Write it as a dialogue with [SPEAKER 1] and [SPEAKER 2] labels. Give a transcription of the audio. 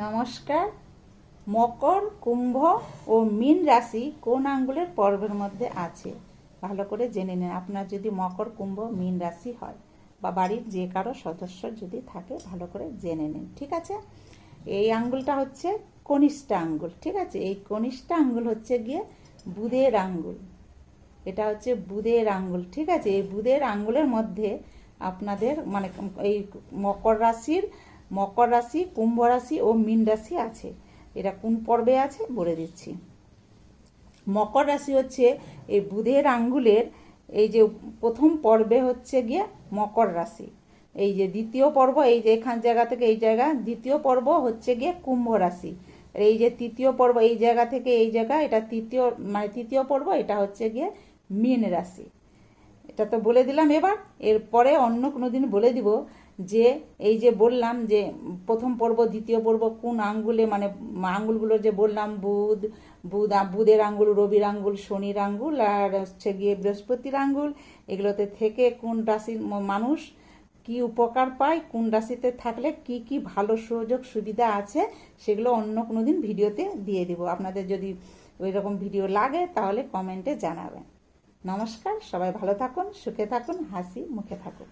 [SPEAKER 1] নমস্কার। মকর, কুম্ভ ও মীন রাশি কোন আঙ্গুলের পর্বের মধ্যে আছে ভালো করে জেনে নিন। আপনার যদি মকর, কুম্ভ, মীন রাশি হয় বা বাড়ির যে কারো সদস্য যদি থাকে ভালো করে জেনে নিন, ঠিক আছে। এই আঙ্গুলটা হচ্ছে কনিষ্ঠা আঙ্গুল, ঠিক আছে। এই কনিষ্ঠা আঙ্গুল হচ্ছে গিয়ে বুধের আঙ্গুল। এটা হচ্ছে বুধের আঙ্গুল, ঠিক আছে। এই বুধের আঙ্গুলের মধ্যে আপনাদের মানে এই মকর রাশি, কুম্ভ রাশি ও মীন রাশি আছে। এরা কোন পর্বে আছে বলে দিচ্ছি। মকর রাশি হচ্ছে এই বুধের আঙ্গুলের এই যে প্রথম পর্বে হচ্ছে গিয়ে মকর রাশি। এই যে দ্বিতীয় পর্ব, এই যে এখান জায়গা থেকে এই জায়গা, দ্বিতীয় পর্ব হচ্ছে গিয়ে কুম্ভ রাশি। আর এই যে তৃতীয় পর্ব, এই জায়গা থেকে এই জায়গা, এটা তৃতীয় পর্ব, এটা হচ্ছে গিয়ে মীন রাশি। এটা তো বলে দিলাম। এবার এরপরে অন্য কোনো দিন বলে দিব যে এই যে বললাম যে প্রথম পর্ব, দ্বিতীয় পর্ব কোন আঙ্গুলে, মানে আঙ্গুলগুলো যে বললাম, বুধের আঙ্গুল, রবির আঙ্গুল, শনির আঙ্গুল আর হচ্ছে গিয়ে বৃহস্পতির আঙ্গুল, এগুলোতে থেকে কোন রাশির মানুষ কি উপকার পায়, কোন রাশিতে থাকলে কি কি ভালো সুযোগ সুবিধা আছে, সেগুলো অন্য কোনো দিন ভিডিওতে দিয়ে দিব। আপনাদের যদি ওই রকম ভিডিও লাগে তাহলে কমেন্টে জানাবেন। নমস্কার, সবাই ভালো থাকুন, সুখে থাকুন, হাসি মুখে থাকুন।